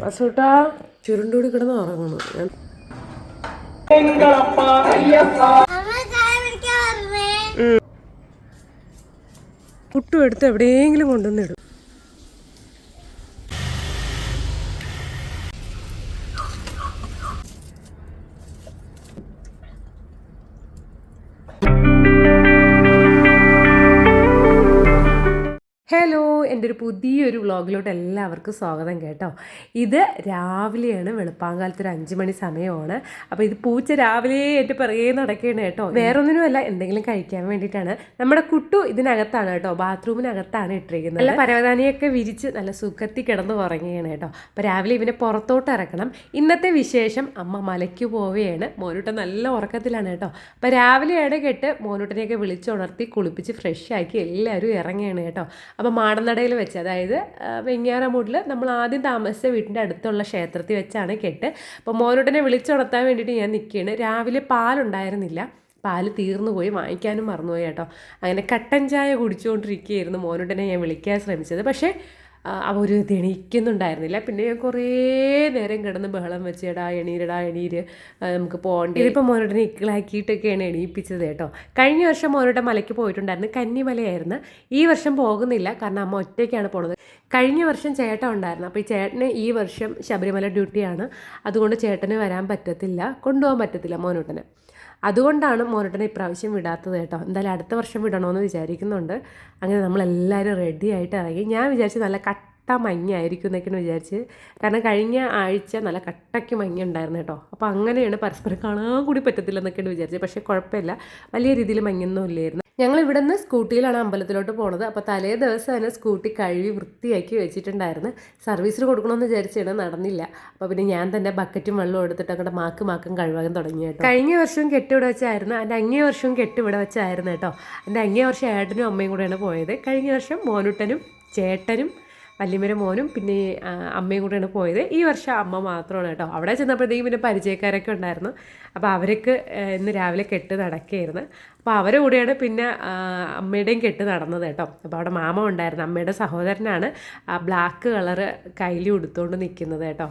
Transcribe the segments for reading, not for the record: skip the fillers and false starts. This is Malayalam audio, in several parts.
അസൂട്ടാ ചുരുണ്ടൂടി കിടന്ന് ഉറങ്ങുന്നു. പുട്ടും എടുത്ത് എവിടെയെങ്കിലും കൊണ്ടുവന്നിടും. ഹലോ, എൻ്റെ ഒരു പുതിയൊരു വ്ളോഗിലോട്ട് എല്ലാവർക്കും സ്വാഗതം കേട്ടോ. ഇത് രാവിലെയാണ്, വെളുപ്പാങ്കാലത്ത് ഒരു 5 മണി സമയമാണ്. അപ്പോൾ ഇത് പൂച്ച രാവിലെ എൻ്റെ പിറകെ നടക്കുകയാണ് കേട്ടോ. വേറൊന്നിനുമല്ല, എന്തെങ്കിലും കഴിക്കാൻ വേണ്ടിയിട്ടാണ്. നമ്മുടെ കുട്ടു ഇതിനകത്താണ് കേട്ടോ, ബാത്റൂമിനകത്താണ് ഇട്ടിരിക്കുന്നത്. നല്ല പരവതാനിയൊക്കെ വിരിച്ച് നല്ല സുഖത്തിൽ കിടന്ന് ഉറങ്ങുകയാണ് കേട്ടോ. അപ്പോൾ രാവിലെ ഇവനെ പുറത്തോട്ട് ഇറക്കണം. ഇന്നത്തെ വിശേഷം, അമ്മ മലയ്ക്ക് പോവുകയാണ്. മോനൂട്ടൻ നല്ല ഉറക്കത്തിലാണ് കേട്ടോ. അപ്പോൾ രാവിലെയാണ് കേട്ട് മോനൂട്ടനെയൊക്കെ വിളിച്ചുണർത്തി കുളിപ്പിച്ച് ഫ്രഷാക്കി എല്ലാവരും ഇറങ്ങുകയാണ് കേട്ടോ. അപ്പോൾ മാടനടയിൽ വെച്ച്, അതായത് വെങ്ങാറമൂടിൽ നമ്മൾ ആദ്യം താമസിച്ച വീട്ടിൻ്റെ അടുത്തുള്ള ക്ഷേത്രത്തിൽ വെച്ചാണ് കെട്ട്. അപ്പോൾ മോനൂട്ടനെ വിളിച്ചുണർത്താൻ വേണ്ടിയിട്ട് ഞാൻ നിൽക്കുകയാണ്. രാവിലെ പാലുണ്ടായിരുന്നില്ല, പാല് തീർന്നു പോയി, വാങ്ങിക്കാനും മറന്നുപോയി കേട്ടോ. അങ്ങനെ കട്ടൻ ചായ കുടിച്ചുകൊണ്ടിരിക്കുകയായിരുന്നു മോനൂട്ടനെ ഞാൻ വിളിക്കാൻ ശ്രമിച്ചത്. പക്ഷേ അവർ എണീക്കുന്നുണ്ടായിരുന്നില്ല. പിന്നെ ഞാൻ കുറേ നേരം കിടന്ന് ബഹളം വെച്ച് എണീര് നമുക്ക് പോകേണ്ടി. ഇതിപ്പോൾ മോനോട്ടനെ ഇക്കിളാക്കിയിട്ടൊക്കെയാണ് എണീപ്പിച്ചത് കേട്ടോ. കഴിഞ്ഞ വർഷം മോനോട്ടൻ മലയ്ക്ക് പോയിട്ടുണ്ടായിരുന്നു, കന്നിമലയായിരുന്നു. ഈ വർഷം പോകുന്നില്ല, കാരണം അമ്മ ഒറ്റയ്ക്കാണ് പോണത്. കഴിഞ്ഞ വർഷം ചേട്ടൻ ഉണ്ടായിരുന്നു. അപ്പോൾ ഈ ചേട്ടന് ഈ വർഷം ശബരിമല ഡ്യൂട്ടിയാണ്. അതുകൊണ്ട് ചേട്ടന് വരാൻ പറ്റത്തില്ല, കൊണ്ടുപോകാൻ പറ്റത്തില്ല മോനോട്ടന്. അതുകൊണ്ടാണ് മോനോട്ടനെ ഇപ്രാവശ്യം വിടാത്തത് കേട്ടോ. എന്തായാലും അടുത്ത വർഷം വിടണമെന്ന് വിചാരിക്കുന്നുണ്ട്. അങ്ങനെ നമ്മളെല്ലാവരും റെഡി ആയിട്ട് ഇറങ്ങി. ഞാൻ വിചാരിച്ചു നല്ല കട്ട മഞ്ഞായിരിക്കും എന്നൊക്കെയാണ് വിചാരിച്ച്, കാരണം കഴിഞ്ഞ ആഴ്ച നല്ല കട്ടയ്ക്ക് മഞ്ഞ ഉണ്ടായിരുന്നു കേട്ടോ. അപ്പോൾ അങ്ങനെയാണ്, പരസ്പരം കാണാൻ കൂടി പറ്റത്തില്ല എന്നൊക്കെയാണ് വിചാരിച്ചത്. പക്ഷേ കുഴപ്പമില്ല, വലിയ രീതിയിൽ മഞ്ഞൊന്നും ഇല്ലായിരുന്നു. ഞങ്ങൾ ഇവിടെ നിന്ന് സ്കൂട്ടിയിലാണ് അമ്പലത്തിലോട്ട് പോണത്. അപ്പോൾ തലേ ദിവസം തന്നെ സ്കൂട്ടി കഴുകി വൃത്തിയാക്കി വെച്ചിട്ടുണ്ടായിരുന്നു. സർവീസിന് കൊടുക്കണമെന്ന് വിചാരിച്ചാണ്, നടന്നില്ല. അപ്പോൾ പിന്നെ ഞാൻ തന്നെ ബക്കറ്റും വെള്ളവും എടുത്തിട്ട് അങ്ങോട്ട് മാക്കും കഴുകാൻ തുടങ്ങി കേട്ടോ. കഴിഞ്ഞ വർഷവും കെട്ട് ഇവിടെ വെച്ചായിരുന്നു, എൻ്റെ അങ്ങേ വർഷവും കെട്ട് ഇവിടെ വെച്ചായിരുന്നു കേട്ടോ. എൻ്റെ അങ്ങേ വർഷം ഏട്ടനും അമ്മയും കൂടെയാണ് പോയത്. കഴിഞ്ഞ വർഷം മോനൂട്ടനും ചേട്ടനും വല്യമ്മയുടെ മോനും പിന്നെ അമ്മയും കൂടെയാണ് പോയത്. ഈ വർഷം അമ്മ മാത്രമാണ് കേട്ടോ. അവിടെ ചെന്നപ്പോഴത്തേക്കും പിന്നെ പരിചയക്കാരൊക്കെ ഉണ്ടായിരുന്നു. അപ്പോൾ അവർക്ക് ഇന്ന് രാവിലെ കെട്ട് നടക്കുകയായിരുന്നു. അപ്പോൾ അവരുടെ കൂടെയാണ് പിന്നെ അമ്മയുടെയും കെട്ട് നടന്നത് കേട്ടോ. അപ്പോൾ അവിടെ മാമ ഉണ്ടായിരുന്നു, അമ്മയുടെ സഹോദരനാണ് ബ്ലാക്ക് കളറ് കയ്യിൽ ഉടുത്തുകൊണ്ട് നിൽക്കുന്നത് കേട്ടോ.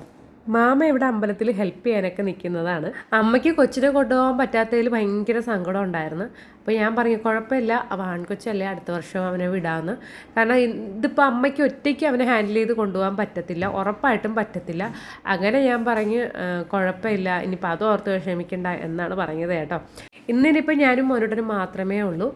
മാമ ഇവിടെ അമ്പലത്തിൽ ഹെൽപ്പ് ചെയ്യാനൊക്കെ നിൽക്കുന്നതാണ്. അമ്മയ്ക്ക് കൊച്ചിനെ കൊണ്ടുപോകാൻ പറ്റാത്തതിൽ ഭയങ്കര സങ്കടം ഉണ്ടായിരുന്നു. അപ്പോൾ ഞാൻ പറഞ്ഞു, കുഴപ്പമില്ല, അവൻ ആൺകൊച്ചല്ലേ, അടുത്ത വർഷം അവനെ വിടാമെന്ന്. കാരണം ഇതിപ്പോൾ അമ്മയ്ക്ക് ഒറ്റയ്ക്ക് അവനെ ഹാൻഡിൽ ചെയ്ത് കൊണ്ടുപോകാൻ പറ്റത്തില്ല, ഉറപ്പായിട്ടും പറ്റത്തില്ല. അങ്ങനെ ഞാൻ പറഞ്ഞ് കുഴപ്പമില്ല, ഇനിയിപ്പോൾ അത് ഓർത്ത് വിഷമിക്കണ്ട എന്നാണ് പറഞ്ഞത് കേട്ടോ. ഇന്നിനിപ്പോൾ ഞാനും മോനോട്ടനും മാത്രമേ ഉള്ളൂ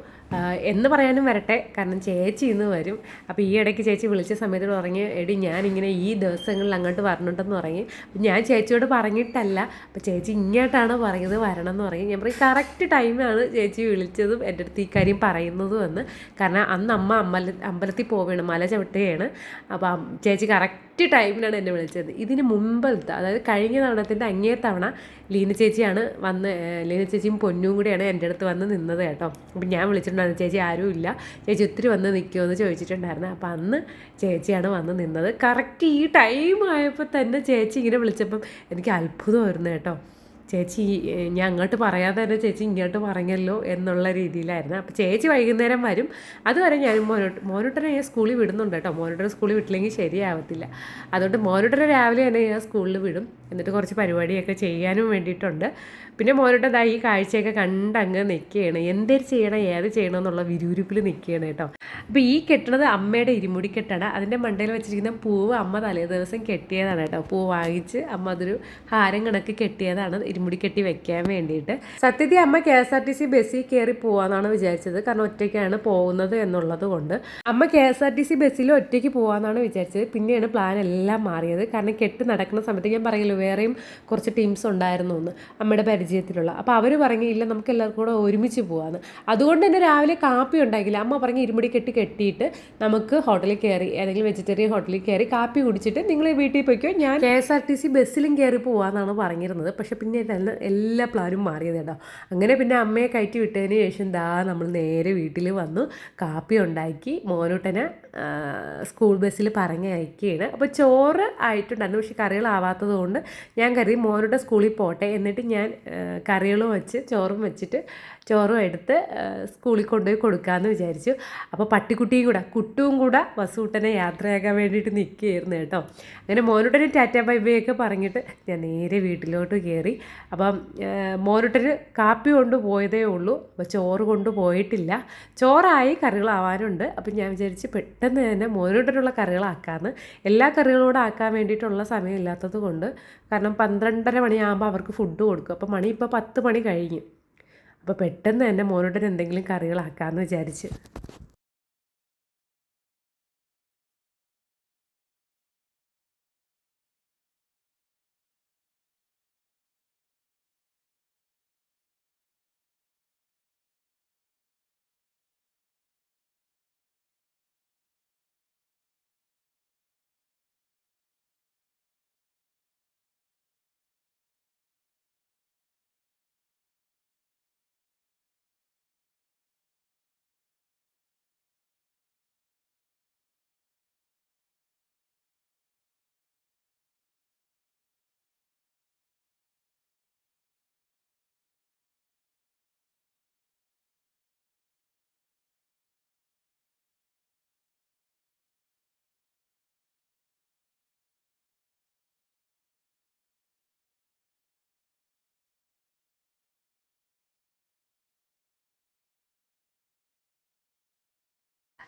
എന്ന് പറയാനും വരട്ടെ, കാരണം ചേച്ചി ഇന്ന് വരും. അപ്പോൾ ഈ ഇടയ്ക്ക് ചേച്ചി വിളിച്ച സമയത്ത് പറഞ്ഞ്, എടി ഞാനിങ്ങനെ ഈ ദിവസങ്ങളിൽ അങ്ങോട്ട് വരണുണ്ടെന്ന് പറഞ്ഞ്. ഞാൻ ചേച്ചിയോട് പറഞ്ഞിട്ടല്ല, അപ്പോൾ ചേച്ചി ഇങ്ങോട്ടാണ് പറഞ്ഞത് വരണം എന്ന് പറയും. ഞാൻ പറയും കറക്റ്റ് ടൈമാണ് ചേച്ചി വിളിച്ചതും എൻ്റെ അടുത്ത് ഈ കാര്യം പറയുന്നതും എന്ന്. കാരണം അന്ന് അമ്മ അമ്പലത്തിൽ പോവുകയാണ്, മല ചവിട്ടുകയാണ്. അപ്പോൾ ചേച്ചി കറക്റ്റ് ടൈമിലാണ് എന്നെ വിളിച്ചത്. ഇതിന് മുമ്പത്തെ, അതായത് കഴിഞ്ഞ തവണത്തിൻ്റെ അങ്ങേ തവണ ലീന ചേച്ചിയാണ് ലീന ചേച്ചിയും പൊന്നും കൂടെയാണ് എൻ്റെ അടുത്ത് വന്ന് നിന്നത് കേട്ടോ. അപ്പം ഞാൻ വിളിച്ചിട്ടുണ്ടായിരുന്നു, ചേച്ചി ആരും ഇല്ല, ചേച്ചി ഒത്തിരി വന്ന് നിൽക്കുമോ എന്ന് ചോദിച്ചിട്ടുണ്ടായിരുന്നു. അപ്പം അന്ന് ചേച്ചിയാണ് വന്ന് നിന്നത്. കറക്റ്റ് ഈ ടൈം ആയപ്പോൾ തന്നെ ചേച്ചി ഇങ്ങനെ വിളിച്ചപ്പം എനിക്ക് അത്ഭുതമായിരുന്നു കേട്ടോ. ചേച്ചി ഞാൻ അങ്ങോട്ട് പറയാതെ തന്നെ ചേച്ചി ഇങ്ങോട്ട് പറഞ്ഞല്ലോ എന്നുള്ള രീതിയിലായിരുന്നു. അപ്പോൾ ചേച്ചി വൈകുന്നേരം വരും. അതുവരെ ഞാൻ മോനൂട്ടനെ ഞാൻ സ്കൂളിൽ വിടുന്നുണ്ട് കേട്ടോ. മോനൂട്ടനെ സ്കൂളിൽ വിട്ടില്ലെങ്കിൽ ശരിയാവത്തില്ല. അതുകൊണ്ട് മോനൂട്ടനെ രാവിലെ തന്നെ ഞാൻ സ്കൂളിൽ വിടും. എന്നിട്ട് കുറച്ച് പരിപാടിയൊക്കെ ചെയ്യാനും വേണ്ടിയിട്ടുണ്ട്. പിന്നെ മോനൂട്ടൻ ഈ കാഴ്ചയൊക്കെ കണ്ടങ്ങ് നിൽക്കുകയാണ്. എന്തൊരു ചെയ്യണം, ഏത് ചെയ്യണം എന്നുള്ള വിരുവിരിപ്പിൽ നിൽക്കുകയാണ് കേട്ടോ. അപ്പോൾ ഈ കെട്ടണത് അമ്മയുടെ ഇരുമുടി കെട്ടാണ്. അതിൻ്റെ മണ്ടയിൽ വെച്ചിരിക്കുന്ന പൂവ് അമ്മ തലേ ദിവസം കെട്ടിയതാണ് കേട്ടോ. പൂവ് വാങ്ങിച്ച് അമ്മ അതൊരു ഹാരം കണക്ക് കെട്ടിയതാണ്, ഇരുമുടി കെട്ടി വെക്കാൻ വേണ്ടിയിട്ട്. സത്യത്തിൽ അമ്മ KSRTC ബസ്സിൽ കയറി പോകാമെന്നാണ് വിചാരിച്ചത്, കാരണം ഒറ്റയ്ക്കാണ് പോകുന്നത് എന്നുള്ളത് കൊണ്ട്. അമ്മ KSRTC ബസ്സിൽ ഒറ്റയ്ക്ക് പോകാമെന്നാണ് വിചാരിച്ചത്. പിന്നെയാണ് പ്ലാൻ എല്ലാം മാറിയത്. കാരണം കെട്ട് നടക്കുന്ന സമയത്ത് ഞാൻ പറയല്ലോ, വേറെയും കുറച്ച് ടീംസ് ഉണ്ടായിരുന്നു എന്ന് അമ്മയുടെ പരിചയത്തിലുള്ള. അപ്പോൾ അവർ പറഞ്ഞില്ല, നമുക്ക് എല്ലാവർക്കും കൂടെ ഒരുമിച്ച് പോകാമെന്ന്. അതുകൊണ്ട് തന്നെ രാവിലെ കാപ്പി ഉണ്ടാക്കില്ല. അമ്മ പറഞ്ഞ് ഇരുമുടി കെട്ടിയിട്ട് നമുക്ക് ഹോട്ടലിൽ കയറി, ഏതെങ്കിലും വെജിറ്റേറിയൻ ഹോട്ടലിൽ കയറി കാപ്പി കുടിച്ചിട്ട് നിങ്ങൾ വീട്ടിൽ പോയിക്കോ, ഞാൻ KSRTC ബസ്സിലും കയറി പോകാമെന്നാണ് പറഞ്ഞിരുന്നത്. പക്ഷേ പിന്നെ എല്ലാ പ്ലാനും മാറിയത് കേട്ടോ. അങ്ങനെ പിന്നെ അമ്മയെ കയറ്റി വിട്ടതിന് ശേഷം നമ്മൾ നേരെ വീട്ടിൽ വന്നു, കാപ്പി ഉണ്ടാക്കി മോനൂട്ടനെ സ്കൂൾ ബസ്സിൽ പറഞ്ഞയക്കുകയാണ്. അപ്പോൾ ചോറ് ആയിട്ടുണ്ടായിരുന്നു, പക്ഷേ കറികളാവാത്തത് കൊണ്ട് ഞാൻ കരുതി മോനുടെ സ്കൂളിൽ പോട്ടെ, എന്നിട്ട് ഞാൻ കറികളും വെച്ച് ചോറും വെച്ചിട്ട് ചോറും എടുത്ത് സ്കൂളിൽ കൊണ്ടുപോയി കൊടുക്കാമെന്ന് വിചാരിച്ചു. അപ്പോൾ പട്ടിക്കുട്ടിയും കൂടെ കുട്ടുവും കൂടെ ബസ്സൂട്ടനെ യാത്രയാക്കാൻ വേണ്ടിയിട്ട് നിൽക്കുകയായിരുന്നു കേട്ടോ. അങ്ങനെ മോനുട്ടന് ടാറ്റ ബൈ ബൈ ഒക്കെ പറഞ്ഞിട്ട് ഞാൻ നേരെ വീട്ടിലോട്ട് കയറി. അപ്പം മോനുട്ടന് കാപ്പി കൊണ്ട് പോയതേ ഉള്ളൂ, അപ്പോൾ ചോറ് കൊണ്ട് പോയിട്ടില്ല. ചോറായി, കറികളാവാനുണ്ട്. അപ്പം ഞാൻ വിചാരിച്ച് പെട്ടെന്ന് തന്നെ മോനുട്ടനുള്ള കറികളാക്കാമെന്ന്. എല്ലാ കറികളോടെ ആക്കാൻ വേണ്ടിയിട്ടുള്ള സമയമില്ലാത്തത് കൊണ്ട്, കാരണം 12:30 മണിയാകുമ്പോൾ അവർക്ക് ഫുഡ് കൊടുക്കും. അപ്പോൾ മണി ഇപ്പോൾ 10 മണി കഴിഞ്ഞു. അപ്പോൾ പെട്ടെന്ന് തന്നെ മോനുട്ടന് എന്തെങ്കിലും കറികളാക്കാമെന്ന് വിചാരിച്ച്.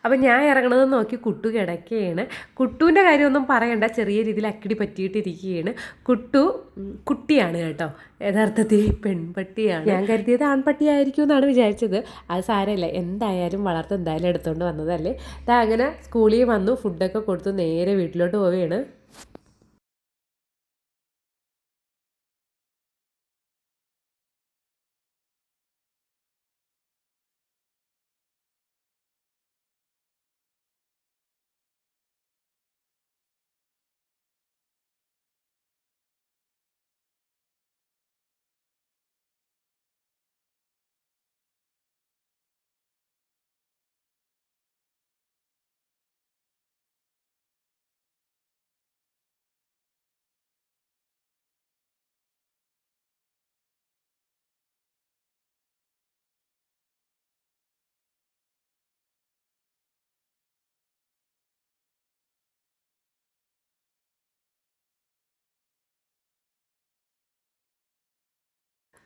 അപ്പം ഞാൻ ഇറങ്ങണത് നോക്കി കുട്ടു കിടക്കുകയാണ്. കുട്ടുവിൻ്റെ കാര്യമൊന്നും പറയണ്ട, ചെറിയ രീതിയിൽ അക്കിടി പറ്റിയിട്ടിരിക്കുകയാണ്. കുട്ടിയാണ് കേട്ടോ, യഥാർത്ഥത്തിൽ പെൺപട്ടിയാണ്. ഞാൻ കരുതിയത് ആൺപട്ടിയായിരിക്കും എന്നാണ് വിചാരിച്ചത്. അത് സാരമില്ല, എന്തായാലും വളർത്ത് എന്തായാലും എടുത്തുകൊണ്ട് വന്നതല്ലേ. അങ്ങനെ സ്കൂളിൽ വന്നു, ഫുഡൊക്കെ കൊടുത്തു നേരെ വീട്ടിലോട്ട് പോവുകയാണ്.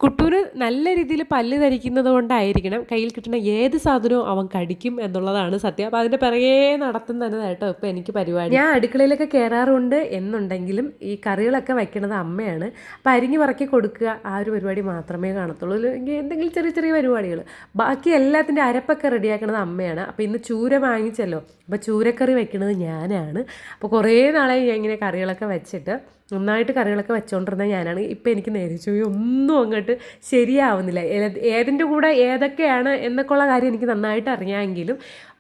കുട്ടൂന് നല്ല രീതിയിൽ പല്ല് ധരിക്കുന്നത് കൊണ്ടായിരിക്കണം കയ്യിൽ കിട്ടുന്ന ഏത് സാധനവും അവൻ കടിക്കും എന്നുള്ളതാണ് സത്യം. അപ്പോൾ അതിൻ്റെ പിറകെ നടത്തുന്നത് കേട്ടോ ഇപ്പോൾ എനിക്ക് പരിപാടി. ഞാൻ അടുക്കളയിലൊക്കെ കയറാറുണ്ട് എന്നുണ്ടെങ്കിലും ഈ കറികളൊക്കെ വയ്ക്കുന്നത് അമ്മയാണ്. അപ്പോൾ അരിഞ്ഞ് പറക്കി കൊടുക്കുക, ആ ഒരു പരിപാടി മാത്രമേ കാണത്തുള്ളൂ. അല്ലെങ്കിൽ എന്തെങ്കിലും ചെറിയ ചെറിയ പരിപാടികൾ, ബാക്കി എല്ലാത്തിൻ്റെ അരപ്പൊക്കെ റെഡിയാക്കുന്നത് അമ്മയാണ്. അപ്പോൾ ഇന്ന് ചൂര വാങ്ങിച്ചല്ലോ, അപ്പോൾ ചൂരക്കറി വയ്ക്കുന്നത് ഞാനാണ്. അപ്പോൾ കുറേ നാളായി ഞാൻ ഇങ്ങനെ കറികളൊക്കെ വെച്ചിട്ട് നന്നായിട്ട് കറികളൊക്കെ വെച്ചുകൊണ്ടിരുന്നത് ഞാനാണ്. ഇപ്പം എനിക്ക് നേരിച്ചു ഒന്നും അങ്ങോട്ട് ശരിയാവുന്നില്ല. ഏതിൻ്റെ കൂടെ ഏതൊക്കെയാണ് എന്നൊക്കെയുള്ള കാര്യം എനിക്ക് നന്നായിട്ട് അറിയാമെങ്കിലും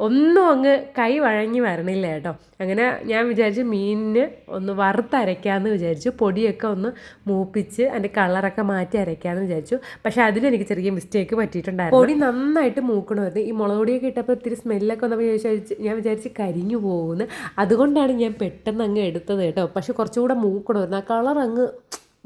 ഒന്നും അങ്ങ് കൈ വഴങ്ങി വരണില്ല കേട്ടോ. അങ്ങനെ ഞാൻ വിചാരിച്ചു മീനിന് ഒന്ന് വറുത്തരയ്ക്കാമെന്ന് വിചാരിച്ചു, പൊടിയൊക്കെ ഒന്ന് മൂപ്പിച്ച് അതിൻ്റെ കളറൊക്കെ മാറ്റി അരയ്ക്കാമെന്ന് വിചാരിച്ചു. പക്ഷേ അതിലെനിക്ക് ചെറിയ മിസ്റ്റേക്ക് പറ്റിയിട്ടുണ്ടായിരുന്നു. പൊടി നന്നായിട്ട് മൂക്കണമായിരുന്നു. ഈ മുളക് പൊടിയൊക്കെ ഇട്ടപ്പോൾ ഇത്തിരി സ്മെല്ലൊക്കെ വന്നപ്പോൾ ഞാൻ വിചാരിച്ച് കരിഞ്ഞു പോകുന്നു. അതുകൊണ്ടാണ് ഞാൻ പെട്ടെന്ന് അങ്ങ് എടുത്തത് കേട്ടോ. പക്ഷെ കുറച്ചുകൂടെ മൂക്കണമായിരുന്നു, ആ കളർ അങ്ങ്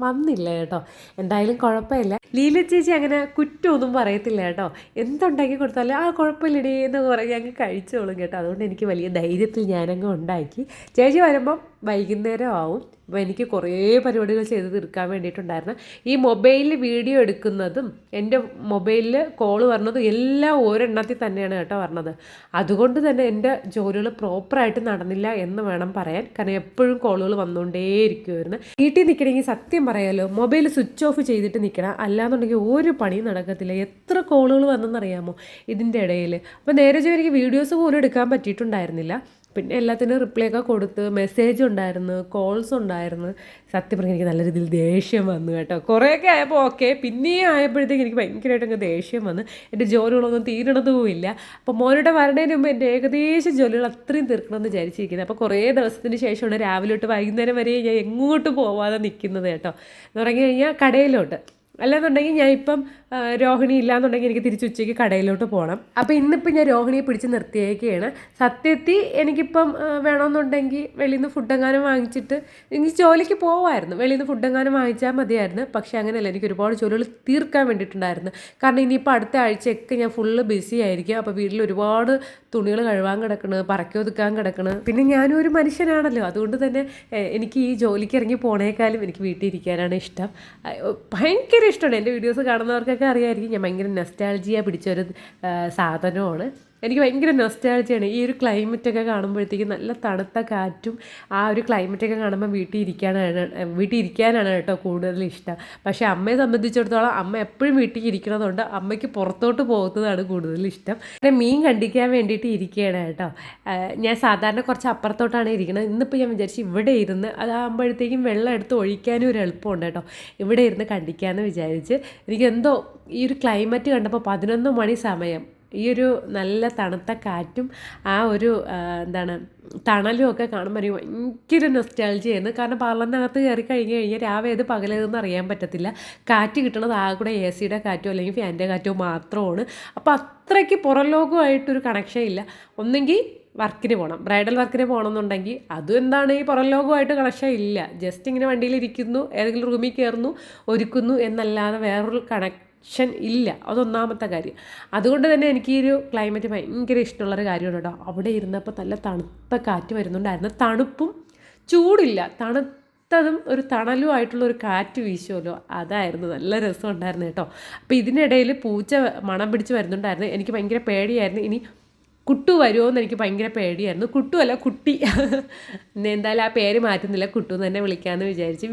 വന്നില്ല കേട്ടോ. എന്തായാലും കുഴപ്പമില്ല. ലീല ചേച്ചി അങ്ങനെ കുറ്റമൊന്നും പറയത്തില്ല കേട്ടോ. എന്തുണ്ടാക്കി കൊടുത്താലും ആ കുഴപ്പമില്ലടി എന്ന് പറഞ്ഞ് അങ്ങ് കഴിച്ചോളും കേട്ടോ. അതുകൊണ്ട് എനിക്ക് വലിയ ധൈര്യത്തിൽ ഞാനങ്ങ് ഉണ്ടാക്കി. ചേച്ചി വരുമ്പം വൈകുന്നേരം ആവും. അപ്പോൾ എനിക്ക് കുറേ പരിപാടികൾ ചെയ്ത് തീർക്കാൻ വേണ്ടിയിട്ടുണ്ടായിരുന്നു. ഈ മൊബൈലിൽ വീഡിയോ എടുക്കുന്നതും എൻ്റെ മൊബൈലിൽ കോള് വരണതും എല്ലാം ഒരെണ്ണത്തിൽ തന്നെയാണ് കേട്ടോ വരണത്. അതുകൊണ്ട് തന്നെ എൻ്റെ ജോലികൾ പ്രോപ്പറായിട്ട് നടന്നില്ല എന്ന് വേണം പറയാൻ. കാരണം എപ്പോഴും കോളുകൾ വന്നുകൊണ്ടേയിരിക്കുമായിരുന്നു. വീട്ടിൽ നിൽക്കണമെങ്കിൽ സത്യം പറയാമല്ലോ മൊബൈൽ സ്വിച്ച് ഓഫ് ചെയ്തിട്ട് നിൽക്കണം, അല്ലാന്നുണ്ടെങ്കിൽ ഒരു പണിയും നടക്കത്തില്ല. എത്ര കോളുകൾ വന്നെന്നറിയാമോ ഇതിൻ്റെ ഇടയിൽ. അപ്പോൾ നേരെ എനിക്ക് വീഡിയോസ് പോലും എടുക്കാൻ പറ്റിയിട്ടുണ്ടായിരുന്നില്ല. പിന്നെ എല്ലാത്തിനും റിപ്ലൈ ഒക്കെ കൊടുത്ത് മെസ്സേജ് ഉണ്ടായിരുന്നു, കോൾസ് ഉണ്ടായിരുന്നു. സത്യം പറഞ്ഞാൽ എനിക്ക് നല്ല രീതിയിൽ ദേഷ്യം വന്നു കേട്ടോ. കുറേയൊക്കെ ആയപ്പോൾ ഓക്കെ, പിന്നെയും ആയപ്പോഴത്തേക്ക് എനിക്ക് ഭയങ്കരമായിട്ട് അങ്ങ് ദേഷ്യം വന്ന്. എൻ്റെ ജോലികളൊന്നും തീരണതുമില്ല. അപ്പോൾ മോനുടെ വരണേന് മുമ്പ് എൻ്റെ ഏകദേശം ജോലികൾ അത്രയും തീർക്കണമെന്ന് വിചാരിച്ചിരിക്കുന്നത്. അപ്പോൾ കുറേ ദിവസത്തിന് ശേഷമാണ് രാവിലെ തൊട്ട് വൈകുന്നേരം വരെ ഞാൻ എങ്ങോട്ടും പോവാതെ നിൽക്കുന്നത് കേട്ടോ. എന്ന് പറഞ്ഞു കഴിഞ്ഞാൽ കടയിലോട്ട് അല്ലാന്നുണ്ടെങ്കിൽ ഞാൻ ഇപ്പം രോഹിണി ഇല്ലാന്നുണ്ടെങ്കിൽ എനിക്ക് തിരിച്ച് ഉച്ചയ്ക്ക് കടയിലോട്ട് പോകണം. അപ്പോൾ ഇന്നിപ്പോൾ ഞാൻ രോഹിണിയെ പിടിച്ച് നിർത്തിയേക്കുകയാണ്. സത്യത്തിൽ എനിക്കിപ്പം വേണമെന്നുണ്ടെങ്കിൽ വെളിയിൽ നിന്ന് ഫുഡെങ്ങാനും വാങ്ങിച്ചിട്ട് എനിക്ക് ജോലിക്ക് പോവായിരുന്നു. വെളിയിൽ നിന്ന് ഫുഡെങ്ങാനും വാങ്ങിച്ചാൽ മതിയായിരുന്നു. പക്ഷേ അങ്ങനെയല്ല, എനിക്ക് ഒരുപാട് ജോലികൾ തീർക്കാൻ വേണ്ടിയിട്ടുണ്ടായിരുന്നു. കാരണം ഇനിയിപ്പോൾ അടുത്ത ആഴ്ചയൊക്കെ ഞാൻ ഫുള്ള് ബിസി ആയിരിക്കും. അപ്പോൾ വീട്ടിൽ ഒരുപാട് തുണികൾ കഴുകാൻ കിടക്കണ്, പറക്കി ഒതുക്കാൻ കിടക്കണ്. പിന്നെ ഞാനും ഒരു മനുഷ്യനാണല്ലോ, അതുകൊണ്ട് തന്നെ എനിക്ക് ഈ ജോലിക്ക് ഇറങ്ങി പോണേക്കാളും എനിക്ക് വീട്ടിൽ ഇരിക്കാനാണ് ഇഷ്ടം. ഭയങ്കര ഇഷ്ടമാണ്. എൻ്റെ വീഡിയോസ് കാണുന്നവർക്കൊക്കെ അറിയാമായിരിക്കും, ഞാൻ ഭയങ്കര നൊസ്റ്റാൾജിയ പിടിച്ചൊരു സാധനമാണ്. എനിക്ക് ഭയങ്കര നൊസ്റ്റാൾജിയാണ്. ഈ ഒരു ക്ലൈമറ്റൊക്കെ കാണുമ്പോഴത്തേക്കും നല്ല തണുത്ത കാറ്റും ആ ഒരു ക്ലൈമറ്റൊക്കെ കാണുമ്പോൾ വീട്ടിൽ ഇരിക്കാനാണ് കേട്ടോ കൂടുതൽ ഇഷ്ടം. പക്ഷേ അമ്മയെ സംബന്ധിച്ചിടത്തോളം അമ്മ എപ്പോഴും വീട്ടിൽ ഇരിക്കണതുകൊണ്ട് അമ്മയ്ക്ക് പുറത്തോട്ട് പോകുന്നതാണ് കൂടുതൽ ഇഷ്ടം. പിന്നെ മീൻ കണ്ടിക്കാൻ വേണ്ടിയിട്ട് ഇരിക്കുകയാണ് കേട്ടോ. ഞാൻ സാധാരണ കുറച്ച് അപ്പുറത്തോട്ടാണ് ഇരിക്കുന്നത്. ഇന്നിപ്പോൾ ഞാൻ വിചാരിച്ചു ഇവിടെ ഇരുന്ന് അതാകുമ്പോഴത്തേക്കും വെള്ളം എടുത്ത് ഒഴിക്കാനും ഒരു എളുപ്പമുണ്ട് കേട്ടോ. ഇവിടെ ഇരുന്ന് കണ്ടിക്കാമെന്ന് വിചാരിച്ച്. എനിക്കെന്തോ ഈ ഒരു ക്ലൈമറ്റ് കണ്ടപ്പോൾ 11 മണി സമയം ഈ ഒരു നല്ല തണുത്ത കാറ്റും ആ ഒരു തണലും ഒക്കെ കാണുമ്പോൾ എനിക്ക് ഭയങ്കര നൊസ്റ്റാൾജിയായിരുന്നു. കാരണം പാർലറിനകത്ത് കയറി കഴിഞ്ഞാൽ രാവിലെ ഏത് പകലേതെന്ന് അറിയാൻ പറ്റത്തില്ല. കാറ്റ് കിട്ടണത് ആകെ കൂടെ എ സിയുടെ കാറ്റോ അല്ലെങ്കിൽ ഫാനിൻ്റെ കാറ്റോ മാത്രമാണ്. അപ്പോൾ അത്രയ്ക്ക് പുറം ലോകമായിട്ടൊരു കണക്ഷൻ ഇല്ല. ഒന്നെങ്കിൽ വർക്കിന് പോകണം, ബ്രൈഡൽ വർക്കിന് പോകണമെന്നുണ്ടെങ്കിൽ അതും ഈ പുറം ലോകമായിട്ട് കണക്ഷൻ ഇല്ല. ജസ്റ്റ് ഇങ്ങനെ വണ്ടിയിലിരിക്കുന്നു, ഏതെങ്കിലും റൂമിൽ കയറുന്നു, ഒരുക്കുന്നു എന്നല്ലാതെ വേറൊരു ഇല്ല. അതൊന്നാമത്തെ കാര്യം. അതുകൊണ്ട് തന്നെ എനിക്ക് ഈ ഒരു ക്ലൈമറ്റ് ഭയങ്കര ഇഷ്ടമുള്ളൊരു കാര്യമാണ് കേട്ടോ. അവിടെ ഇരുന്നപ്പോൾ നല്ല തണുത്ത കാറ്റ് വരുന്നുണ്ടായിരുന്നു. തണുപ്പും ചൂടില്ല, തണുത്തതും ഒരു തണലുമായിട്ടുള്ളൊരു കാറ്റ് വീശുമല്ലോ, അതായിരുന്നു നല്ല രസം ഉണ്ടായിരുന്നു കേട്ടോ. അപ്പോൾ ഇതിനിടയിൽ പൂച്ച മണം പിടിച്ച് വരുന്നുണ്ടായിരുന്നു. എനിക്ക് ഭയങ്കര പേടിയായിരുന്നു. ഇനി കുട്ടു വരുമോ എന്ന് എനിക്ക് ഭയങ്കര പേടിയായിരുന്നു. കുട്ടു അല്ല, കുട്ടി. എന്തായാലും ആ പേര് മാറ്റുന്നില്ല, കുട്ടു എന്ന് തന്നെ വിളിക്കാമെന്ന് വിചാരിച്ച്.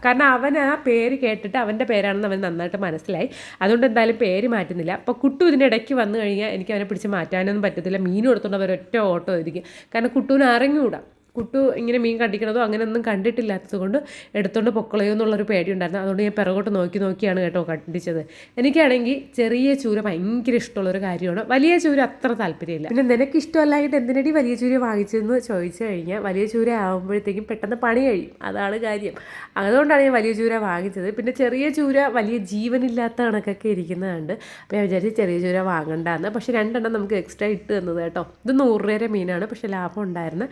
കാരണം അവൻ ആ പേര് കേട്ടിട്ട് അവൻ്റെ പേരാണെന്ന് അവൻ നന്നായിട്ട് മനസ്സിലായി. അതുകൊണ്ട് എന്തായാലും പേര് മാറ്റുന്നില്ല. അപ്പോൾ കുട്ടു ഇതിൻ്റെ ഇടയ്ക്ക് വന്നു കഴിഞ്ഞാൽ എനിക്ക് അവനെ പിടിച്ച് മാറ്റാനൊന്നും പറ്റത്തില്ല. മീൻ കൊടുത്തുകൊണ്ട് അവരൊറ്റ ഓട്ടോ ആയിരിക്കും. കാരണം കുട്ടുവിന് അറിഞ്ഞുകൂടാ. കുട്ടു ഇങ്ങനെ മീൻ കണ്ടിക്കണതോ അങ്ങനെയൊന്നും കണ്ടിട്ടില്ലാത്തത് കൊണ്ട് എടുത്തുകൊണ്ട് പൊക്കളയോ എന്നുള്ളൊരു പേടിയുണ്ടായിരുന്നു. അതുകൊണ്ട് ഞാൻ പിറകോട്ട് നോക്കിയാണ് കേട്ടോ കണ്ടിച്ചത്. എനിക്കാണെങ്കിൽ ചെറിയ ചൂര ഭയങ്കര ഇഷ്ടമുള്ളൊരു കാര്യമാണ്. വലിയ ചൂര അത്ര താല്പര്യമില്ല. പിന്നെ നിനക്ക് ഇഷ്ടമല്ലായിട്ട് എന്തിനടി വലിയ ചൂര വാങ്ങിച്ചതെന്ന് ചോദിച്ചു കഴിഞ്ഞാൽ, വലിയ ചൂര ആകുമ്പോഴത്തേക്കും പെട്ടെന്ന് പണി കഴിയും, അതാണ് കാര്യം. അതുകൊണ്ടാണ് ഞാൻ വലിയ ചൂര വാങ്ങിച്ചത്. പിന്നെ ചെറിയ ചൂര വലിയ ജീവനില്ലാത്ത കണക്കൊക്കെ ഇരിക്കുന്നതുണ്ട്. അപ്പോൾ ഞാൻ വിചാരിച്ച് ചെറിയ ചൂര വാങ്ങണ്ടെന്ന്. പക്ഷേ 2 എണ്ണം നമുക്ക് എക്സ്ട്രാ ഇട്ട് തന്നത് കേട്ടോ. ഇത് 100 രൂപയുടെ മീനാണ്, പക്ഷേ ലാഭം ഉണ്ടായിരുന്നു.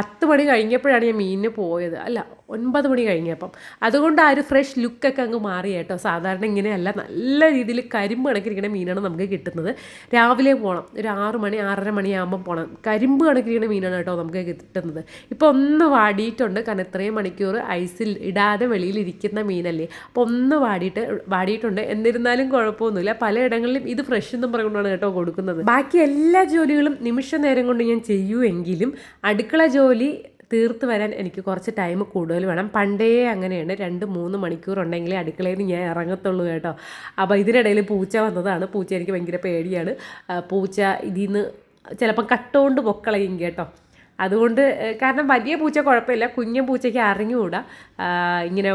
10 മണി കഴിഞ്ഞപ്പോഴാണ് ഞാൻ മീനിന് പോയത്, അല്ല 9 മണി കഴിഞ്ഞപ്പം. അതുകൊണ്ട് ആ ഒരു ഫ്രഷ് ലുക്കൊക്കെ അങ്ങ് മാറി കേട്ടോ. സാധാരണ ഇങ്ങനെയല്ല, നല്ല രീതിയിൽ കരിമ്പ് കണക്കിരിക്കുന്ന മീനാണ് നമുക്ക് കിട്ടുന്നത്. രാവിലെ പോകണം, ഒരു 6 മണി 6:30 മണിയാകുമ്പം പോകണം. കരിമ്പ് കണക്കിരിക്കുന്ന മീനാണ് കേട്ടോ നമുക്ക് കിട്ടുന്നത്. ഇപ്പോൾ ഒന്ന് വാടിയിട്ടുണ്ട്, കാരണം ഇത്രയും മണിക്കൂർ ഐസിൽ ഇടാതെ വെളിയിലിരിക്കുന്ന മീനല്ലേ. അപ്പോൾ ഒന്ന് വാടിയിട്ടുണ്ട്. എന്നിരുന്നാലും കുഴപ്പമൊന്നുമില്ല. പലയിടങ്ങളിലും ഇത് ഫ്രഷ് എന്നും പറഞ്ഞുകൊണ്ടാണ് കേട്ടോ കൊടുക്കുന്നത്. ബാക്കി എല്ലാ ജോലികളും നിമിഷ നേരം കൊണ്ട് ഞാൻ ചെയ്യുമെങ്കിലും അടുക്കള ജോലി തീർത്ത് വരാൻ എനിക്ക് കുറച്ച് ടൈം കൂടുതൽ വേണം. പണ്ടേ അങ്ങനെയാണ്, 2-3 മണിക്കൂർ ഉണ്ടെങ്കിലേ അടുക്കളയിൽ നിന്ന് ഞാൻ ഇറങ്ങത്തുള്ളൂ കേട്ടോ. അപ്പോൾ ഇതിനിടയിൽ പൂച്ച വന്നതാണ്. പൂച്ച എനിക്ക് ഭയങ്കര പേടിയാണ്. പൂച്ച ഇതിൽ നിന്ന് ചിലപ്പം കട്ടുകൊണ്ട് പൊക്കളയും കേട്ടോ. അതുകൊണ്ട്, കാരണം വലിയ പൂച്ച കുഴപ്പമില്ല, കുഞ്ഞൻ പൂച്ചയ്ക്ക് അറിഞ്ഞുകൂടാ ഇങ്ങനെ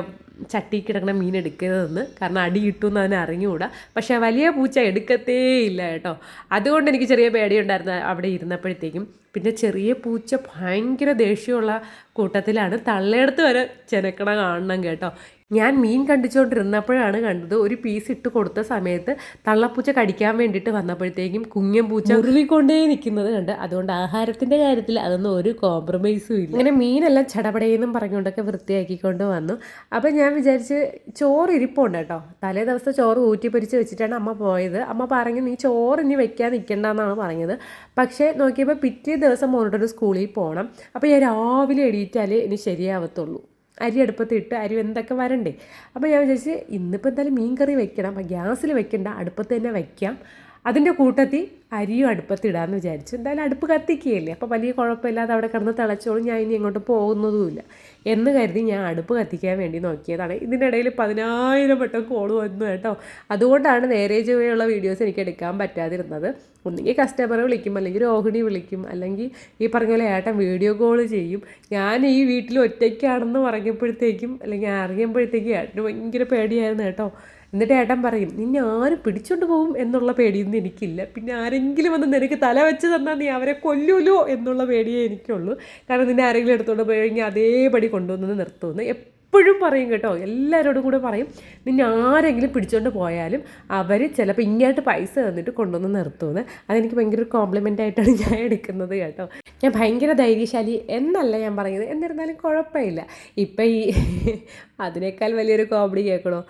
ചട്ടി കിടക്കണ മീൻ എടുക്കരുതെന്ന്. കാരണം അടി കിട്ടുമെന്ന് അതിന് അറിഞ്ഞുകൂടാ. പക്ഷേ വലിയ പൂച്ച എടുക്കത്തേ ഇല്ല കേട്ടോ. അതുകൊണ്ട് എനിക്ക് ചെറിയ പേടിയുണ്ടായിരുന്നു അവിടെ ഇരുന്നപ്പോഴത്തേക്കും. പിന്നെ ചെറിയ പൂച്ച ഭയങ്കര ദേഷ്യമുള്ള കൂട്ടത്തിലാണ്. തള്ളയെടുത്ത് വരെ ചെനക്കണ കാണണം കേട്ടോ. ഞാൻ മീൻ കണ്ടിച്ചുകൊണ്ടിരുന്നപ്പോഴാണ് കണ്ടത്, ഒരു പീസ് ഇട്ട് കൊടുത്ത സമയത്ത് തള്ളപ്പൂച്ച കടിക്കാൻ വേണ്ടിയിട്ട് വന്നപ്പോഴത്തേക്കും കുഞ്ഞൻ പൂച്ച ഉരുളിക്കൊണ്ടേ നിൽക്കുന്നത് കണ്ട്. അതുകൊണ്ട് ആഹാരത്തിൻ്റെ കാര്യത്തിൽ അതൊന്നും ഒരു കോംപ്രമൈസും ഇല്ല. ഇങ്ങനെ മീനെല്ലാം ചടപടയെന്നും പറഞ്ഞുകൊണ്ടൊക്കെ വൃത്തിയാക്കിക്കൊണ്ട് വന്നു. അപ്പം ഞാൻ വിചാരിച്ച് ചോറ് ഇരിപ്പുണ്ട് കേട്ടോ. തലേ ദിവസം ചോറ് ഊറ്റിപ്പൊരിച്ച് വെച്ചിട്ടാണ് അമ്മ പോയത്. അമ്മ പറഞ്ഞു നീ ചോറ് ഇനി വെക്കാൻ നിൽക്കണ്ടെന്നാണ് പറഞ്ഞത്. പക്ഷേ നോക്കിയപ്പോൾ പിറ്റേ ദിവസം മോനോട്ടൊരു സ്കൂളിൽ പോകണം. അപ്പോൾ ഞാൻ രാവിലെ എണീറ്റാലേ ഇനി ശരിയാവത്തുള്ളൂ. അരി അടുപ്പത്തിട്ട് അരി എന്തൊക്കെ വരണ്ടേ. അപ്പോൾ ഞാൻ വിചാരിച്ച് ഇന്നിപ്പോൾ എന്തായാലും മീൻ കറി വെക്കണം, അപ്പോൾ ഗ്യാസിൽ വെക്കണ്ട, അടുപ്പത്ത് തന്നെ വയ്ക്കാം. അതിൻ്റെ കൂട്ടത്തിൽ അരിയും അടുപ്പത്തിടാമെന്ന് വിചാരിച്ചു. എന്തായാലും അടുപ്പ് കത്തിക്കുകയല്ലേ, അപ്പോൾ വലിയ കുഴപ്പമില്ലാതെ അവിടെ കിടന്ന് തിളച്ചോളും, ഞാൻ ഇനി എങ്ങോട്ട് പോകുന്നതുമില്ല എന്ന് കരുതി ഞാൻ അടുപ്പ് കത്തിക്കാൻ വേണ്ടി നോക്കിയതാണ്. ഇതിനിടയിൽ 10,000 വട്ടം കോൾ വന്നു കേട്ടോ. അതുകൊണ്ടാണ് നേരെ ചൊവ്വയുള്ള വീഡിയോസ് എനിക്ക് എടുക്കാൻ പറ്റാതിരുന്നത്. ഒന്നുകിൽ കസ്റ്റമർ വിളിക്കും, അല്ലെങ്കിൽ രോഹിണി വിളിക്കും, അല്ലെങ്കിൽ ഈ പറഞ്ഞ പോലെ ഏട്ടൻ വീഡിയോ കോൾ ചെയ്യും. ഞാൻ ഈ വീട്ടിൽ ഒറ്റയ്ക്കാണെന്ന് പറഞ്ഞപ്പോഴത്തേക്കും അല്ലെങ്കിൽ അറിയുമ്പോഴത്തേക്കും ഏട്ടന് ഭയങ്കര പേടിയായിരുന്നു കേട്ടോ. എന്നിട്ട് ഏട്ടൻ പറയും നിന്നെ ആരും പിടിച്ചോണ്ട് പോകും എന്നുള്ള പേടിയൊന്നും എനിക്കില്ല, പിന്നെ ആരെങ്കിലും വന്ന് നിനക്ക് തല വെച്ച് തന്നാൽ നീ അവരെ കൊല്ലൂലോ എന്നുള്ള പേടിയേ എനിക്കുള്ളൂ. കാരണം നിന്നെ ആരെങ്കിലും എടുത്തുകൊണ്ട് പോയി കഴിഞ്ഞാൽ അതേപടി കൊണ്ടുവന്ന് നിർത്തുമെന്ന് എപ്പോഴും പറയും കേട്ടോ, എല്ലാവരോടും കൂടെ പറയും, നിന്നെ ആരെങ്കിലും പിടിച്ചുകൊണ്ട് പോയാലും അവർ ചിലപ്പോൾ ഇങ്ങോട്ട് പൈസ തന്നിട്ട് കൊണ്ടുവന്ന് നിർത്തുമെന്ന്. അതെനിക്ക് ഭയങ്കര ഒരു കോംപ്ലിമെൻ്റ് ആയിട്ടാണ് ഞാൻ എടുക്കുന്നത് കേട്ടോ. ഞാൻ ഭയങ്കര ധൈര്യശാലി എന്നല്ല ഞാൻ പറയുന്നത്, എന്നിരുന്നാലും കുഴപ്പമില്ല. ഇപ്പം ഈ അതിനേക്കാൾ വലിയൊരു കോമഡി കേൾക്കണോ,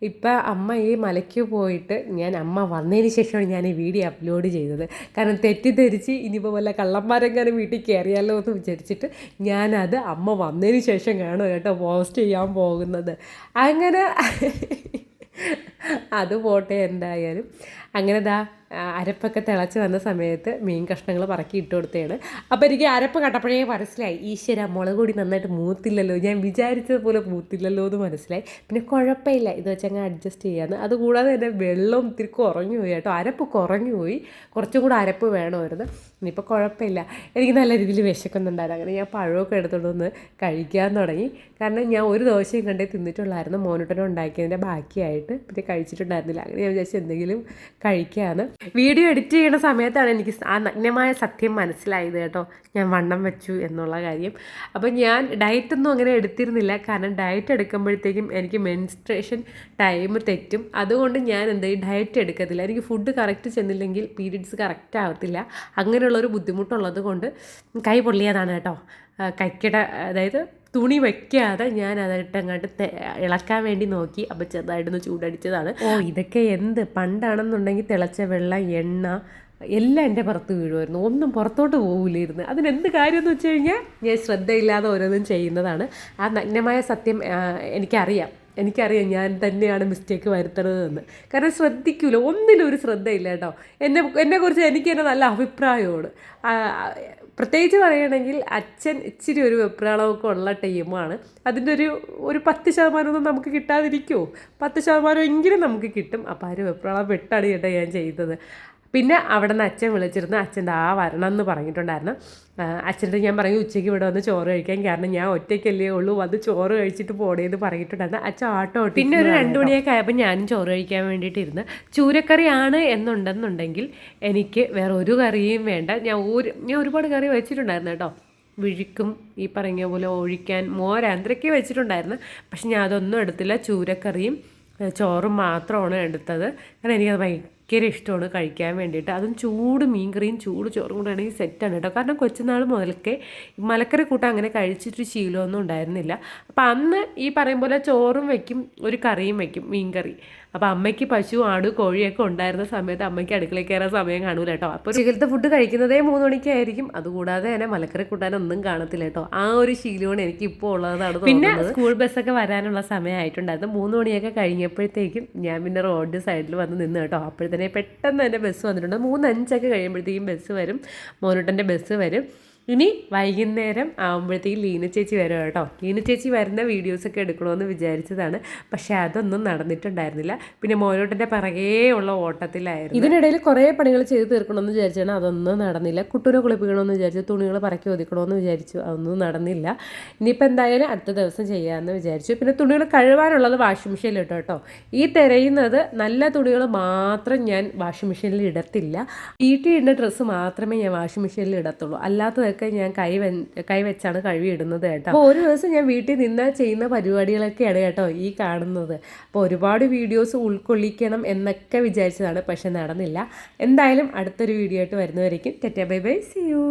ഇപ്പം അമ്മ ഈ മലയ്ക്ക് പോയിട്ട് അമ്മ വന്നതിന് ശേഷമാണ് ഞാൻ ഈ വീഡിയോ അപ്ലോഡ് ചെയ്തത്. കാരണം തെറ്റിദ്ധരിച്ച് ഇനിയിപ്പോൾ വല്ല കള്ളന്മാരെങ്ങാനും വീട്ടിൽ കയറിയാലോ എന്ന് വിചാരിച്ചിട്ട് ഞാനത് അമ്മ വന്നതിന് ശേഷം കാണും കേട്ടോ പോസ്റ്റ് ചെയ്യാൻ പോകുന്നത്. അങ്ങനെ അത് പോട്ടെ എന്തായാലും. അങ്ങനെ അരപ്പൊക്കെ തിളച്ച് വന്ന സമയത്ത് മീൻ കഷ്ണങ്ങൾ പറക്കി ഇട്ട് കൊടുത്തതാണ്. അപ്പോൾ എനിക്ക് അരപ്പ് കണ്ടപ്പോഴേ മനസ്സിലായി, ഈശ്വര മുളക് പൊടി നന്നായിട്ട് മൂത്തില്ലല്ലോ, ഞാൻ വിചാരിച്ചതുപോലെ മൂത്തില്ലല്ലോ എന്ന് മനസ്സിലായി. പിന്നെ കുഴപ്പമില്ല, ഇത് വെച്ചങ്ങ് അഡ്ജസ്റ്റ് ചെയ്യാമെന്ന്. അതുകൂടാതെ തന്നെ വെള്ളം ഇത്തിരി കുറഞ്ഞു പോയി കേട്ടോ, അരപ്പ് കുറഞ്ഞു പോയി, കുറച്ചും കൂടെ അരപ്പ് വേണമായിരുന്നു. ഇനിയിപ്പോൾ കുഴപ്പമില്ല, എനിക്ക് നല്ല രീതിയിൽ വിശക്കുന്നുണ്ടായിരുന്നു. അങ്ങനെ ഞാൻ പഴമൊക്കെ എടുത്തുകൊണ്ടൊന്ന് കഴിക്കാൻ തുടങ്ങി. കാരണം ഞാൻ ഒരു ദോശയും കണ്ടേ തിന്നിട്ടുള്ളായിരുന്നു, മോനുട്ടനും ഉണ്ടാക്കിയതിൻ്റെ ബാക്കിയായിട്ട്, പിന്നെ കഴിച്ചിട്ടുണ്ടായിരുന്നില്ല. അങ്ങനെ ഞാൻ വിചാരിച്ചു എന്തെങ്കിലും കഴിക്കാമെന്ന്. വീഡിയോ എഡിറ്റ് ചെയ്യുന്ന സമയത്താണ് എനിക്ക് ആ നഗ്നമായ സത്യം മനസ്സിലായത് കേട്ടോ, ഞാൻ വണ്ണം വെച്ചു എന്നുള്ള കാര്യം. അപ്പോൾ ഞാൻ ഡയറ്റൊന്നും അങ്ങനെ എടുത്തിരുന്നില്ല, കാരണം ഡയറ്റ് എടുക്കുമ്പോഴത്തേക്കും എനിക്ക് മെൻസ്ട്രേഷൻ ടൈം തെറ്റും. അതുകൊണ്ട് ഞാൻ ഡയറ്റ് എടുക്കത്തില്ല. എനിക്ക് ഫുഡ് കറക്റ്റ് ചെന്നില്ലെങ്കിൽ പീരീഡ്സ് കറക്റ്റ് ആവത്തില്ല. അങ്ങനെയുള്ളൊരു ബുദ്ധിമുട്ടുള്ളത് കൊണ്ട് കൈ പൊള്ളിയതാണ് കേട്ടോ. കൈക്കിട അതായത് തുണി വയ്ക്കാതെ ഞാൻ അതിട്ട് അങ്ങോട്ട് ഇളക്കാൻ വേണ്ടി നോക്കി. അപ്പോൾ ചെറുതായിട്ടൊന്ന് ചൂടടിച്ചതാണ്. ഇതൊക്കെ എന്ത് പണ്ടാണെന്നുണ്ടെങ്കിൽ തിളച്ച വെള്ളം, എണ്ണ എല്ലാം എൻ്റെ പുറത്ത് വീഴുമായിരുന്നു, ഒന്നും പുറത്തോട്ട് പോകില്ലായിരുന്നു. അതിനെന്ത് കാര്യമെന്ന് വെച്ച് കഴിഞ്ഞാൽ ഞാൻ ശ്രദ്ധയില്ലാതെ ഓരോന്നും ചെയ്യുന്നതാണ്. ആ നഗ്നമായ സത്യം എനിക്കറിയാം ഞാൻ തന്നെയാണ് മിസ്റ്റേക്ക് വരുത്തണതെന്ന്. കാരണം ശ്രദ്ധിക്കില്ല, ഒന്നിലും ഒരു ശ്രദ്ധയില്ല കേട്ടോ. എന്നെക്കുറിച്ച് എനിക്ക് തന്നെ നല്ല അഭിപ്രായമാണ്. പ്രത്യേകിച്ച് പറയുകയാണെങ്കിൽ അച്ഛൻ ഇച്ചിരി ഒരു വെപ്രാളമൊക്കെ ഉള്ള ടീമാണ്. അതിൻ്റെ ഒരു 10% നമുക്ക് കിട്ടാതിരിക്കുമോ? 10% എങ്കിലും നമുക്ക് കിട്ടും. അപ്പോൾ ആ ഒരു വെപ്രാളം പെട്ടാണ് കേട്ടോ ഞാൻ ചെയ്തത്. പിന്നെ അവിടെ നിന്ന് അച്ഛൻ വിളിച്ചിരുന്നു. അച്ഛൻ വരണം എന്ന് പറഞ്ഞിട്ടുണ്ടായിരുന്നു. അച്ഛൻ്റെ ഞാൻ പറഞ്ഞു ഉച്ചയ്ക്ക് ഇവിടെ വന്ന് ചോറ് കഴിക്കാൻ, കാരണം ഞാൻ ഒറ്റയ്ക്കല്ലേ ഉള്ളൂ, വന്ന് ചോറ് കഴിച്ചിട്ട് പോടേന്ന് പറഞ്ഞിട്ടുണ്ടായിരുന്നു. അച്ഛൻ ആട്ടോ. പിന്നെ ഒരു 2 മണിയൊക്കെ ആയപ്പോൾ ഞാനും ചോറ് കഴിക്കാൻ വേണ്ടിയിട്ടിരുന്ന്. ചൂരക്കറിയാണ് എന്നുണ്ടെന്നുണ്ടെങ്കിൽ എനിക്ക് വേറെ ഒരു കറിയും വേണ്ട. ഞാൻ ഒരുപാട് കറി വെച്ചിട്ടുണ്ടായിരുന്നു കേട്ടോ. വിഴുക്കും ഈ പറഞ്ഞ പോലെ ഒഴിക്കാൻ മോരാന്തരൊക്കെ വെച്ചിട്ടുണ്ടായിരുന്നു. പക്ഷെ ഞാൻ അതൊന്നും എടുത്തില്ല. ചൂരക്കറിയും ചോറും മാത്രമാണ് എടുത്തത്. കാരണം എനിക്കത് ഭയങ്കര ഇഷ്ടമാണ് കഴിക്കാൻ വേണ്ടിയിട്ട്. അതും ചൂട് മീൻകറിയും ചൂട് ചോറും കൂടെ ആണെങ്കിൽ സെറ്റാണ് കേട്ടോ. കാരണം കൊച്ചുനാൾ മുതൽക്കേ മലക്കറി കൂട്ടം അങ്ങനെ കഴിച്ചിട്ട് ശീലമൊന്നും ഉണ്ടായിരുന്നില്ല. അപ്പോൾ അന്ന് ഈ പറയും പോലെ ചോറും വയ്ക്കും, ഒരു കറിയും വയ്ക്കും, മീൻകറി. അപ്പോൾ അമ്മയ്ക്ക് പശു, ആട്, കോഴിയൊക്കെ ഉണ്ടായിരുന്ന സമയത്ത് അമ്മയ്ക്ക് അടുക്കളയിൽ കയറാൻ സമയം കാണൂല കേട്ടോ. അപ്പോൾ ചിലത്തെ ഫുഡ് കഴിക്കുന്നതേ 3 മണിക്കായിരിക്കും. അതുകൂടാതെ തന്നെ മലക്കറി കൂട്ടാനൊന്നും കാണത്തില്ല കേട്ടോ. ആ ഒരു ശീലമാണ് എനിക്ക് ഇപ്പോൾ ഉള്ളതാണ്. പിന്നെ സ്കൂൾ ബസ്സൊക്കെ വരാനുള്ള സമയമായിട്ടുണ്ടായിരുന്നു. 3 മണിയൊക്കെ കഴിഞ്ഞപ്പോഴത്തേക്കും ഞാൻ പിന്നെ റോഡ് സൈഡിൽ വന്ന് നിന്ന് കേട്ടോ. അപ്പോഴത്തന്നെ പെട്ടെന്ന് തന്നെ ബസ് വന്നിട്ടുണ്ട്. 3:05 കഴിയുമ്പോഴത്തേക്കും ബസ് വരും, മോനുട്ടൻ്റെ ബസ് വരും. ഇനി വൈകുന്നേരം ആകുമ്പോഴത്തേക്കും ലീന ചേച്ചി വരും കേട്ടോ. ലീന ചേച്ചി വരുന്ന വീഡിയോസൊക്കെ എടുക്കണമെന്ന് വിചാരിച്ചതാണ്, പക്ഷേ അതൊന്നും നടന്നിട്ടുണ്ടായിരുന്നില്ല. പിന്നെ മോനോട്ടൻ്റെ പിറകേ ഉള്ള ഓട്ടത്തിലായിരുന്നു. ഇതിനിടയിൽ കുറേ പണികൾ ചെയ്ത് തീർക്കണമെന്ന് വിചാരിച്ചാണ്, അതൊന്നും നടന്നില്ല. കുട്ടൂരെ കുളിപ്പിക്കണമെന്ന് വിചാരിച്ചു, തുണികൾ പറക്കി ഒതുക്കണമെന്ന് വിചാരിച്ചു, അതൊന്നും നടന്നില്ല. ഇനിയിപ്പോൾ എന്തായാലും അടുത്ത ദിവസം ചെയ്യാമെന്ന് വിചാരിച്ചു. പിന്നെ തുണികൾ കഴുകാനുള്ളത് വാഷിംഗ് മെഷീനിൽ ഇട്ടു കേട്ടോ. ഈ തിരയുന്നത് നല്ല തുണികൾ മാത്രം ഞാൻ വാഷിംഗ് മെഷീനിൽ ഇടത്തില്ല. വീട്ടിൽ ഇടുന്ന ഡ്രസ്സ് മാത്രമേ ഞാൻ വാഷിംഗ് മെഷീനിൽ ഇടത്തുള്ളൂ. അല്ലാത്തത് ഞാൻ കൈവച്ചാണ് കഴുകിയിടുന്നത് കേട്ടോ. അപ്പോൾ ഒരു ദിവസം ഞാൻ വീട്ടിൽ നിന്ന് ചെയ്യുന്ന പരിപാടികളൊക്കെയാണ് കേട്ടോ ഈ കാണുന്നത്. അപ്പോൾ ഒരുപാട് വീഡിയോസ് ഉൾക്കൊള്ളിക്കണം എന്നൊക്കെ വിചാരിച്ചതാണ്, പക്ഷെ നടന്നില്ല. എന്തായാലും അടുത്തൊരു വീഡിയോ ആയിട്ട് വരുന്നവരേക്കും tata bye bye, see U.